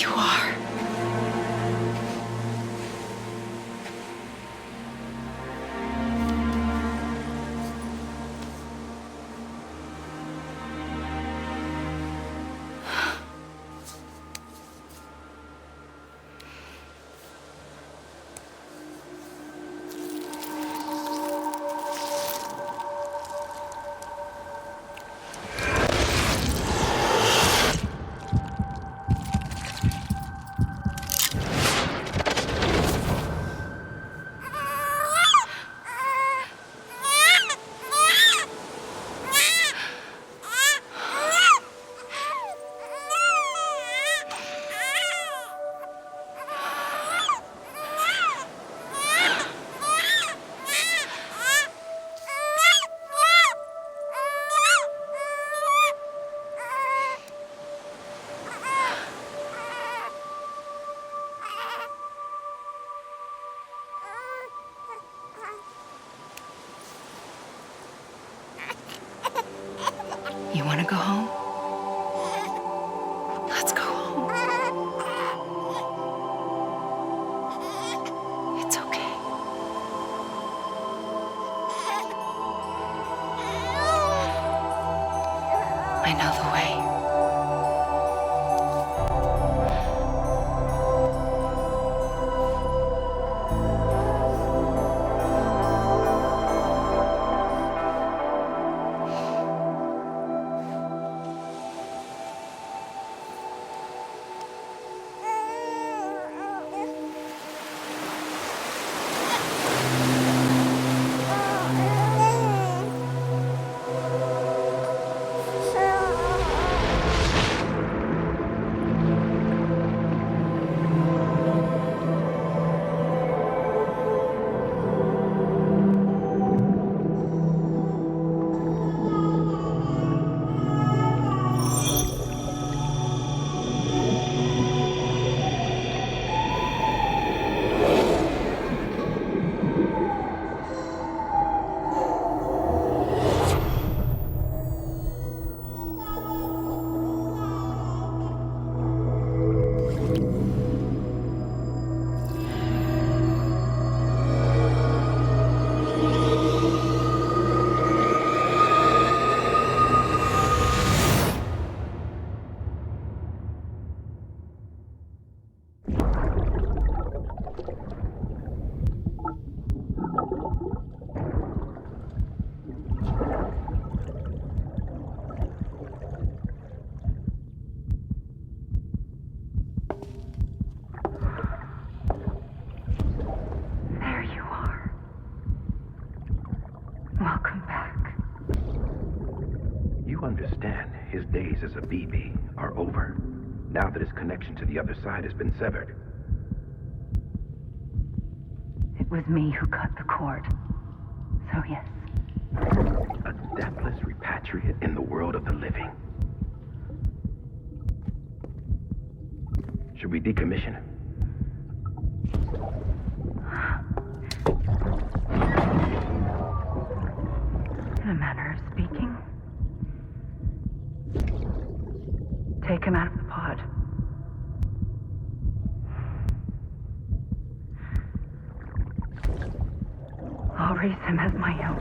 you are. You want to go home? Let's go home. It's okay. I know the way. There you are. Welcome back. You understand his days as a BB are over, now that his connection to the other side has been severed. It was me who cut the cord. So yes. A deathless repatriate in the world of the living. Should we decommission him? In a manner of speaking. Take him out of the pod. I'll raise him as my own.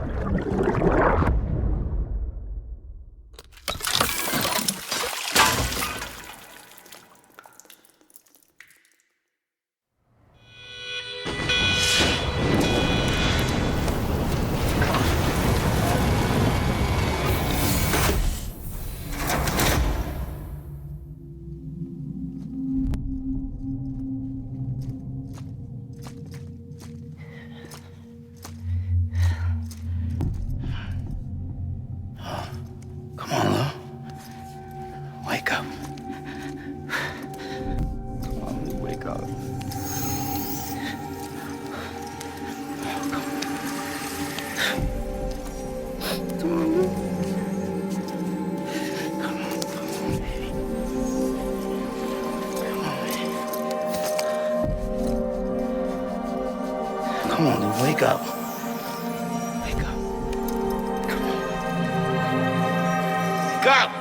Come on, Lou. Wake up. Come on, Lou, wake up. Come on, Lou. Come on, baby. Come on, baby. Come on, Lou, wake up. Wake up. Come on. Wake up!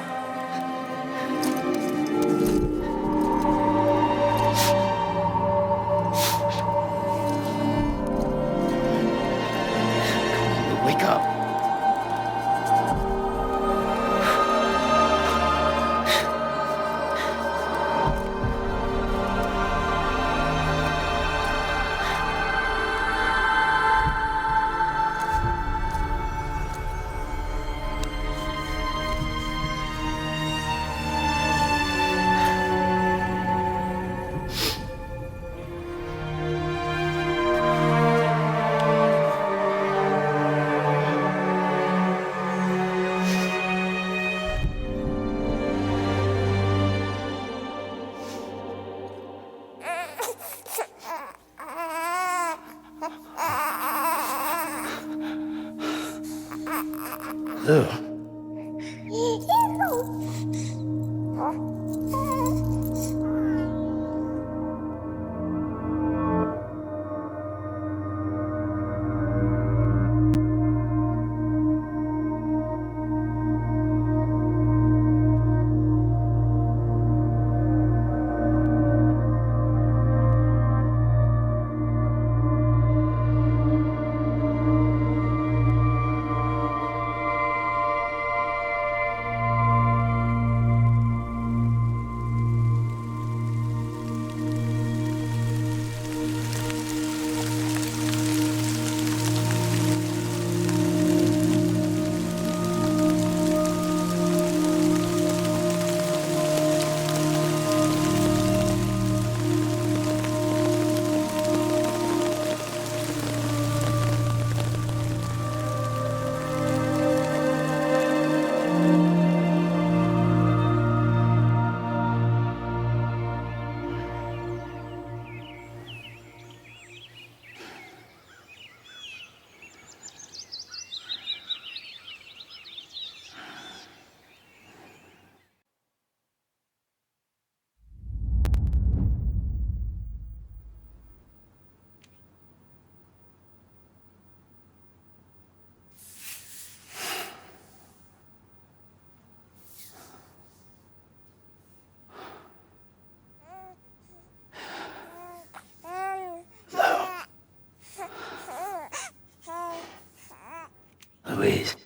Lou. Louise.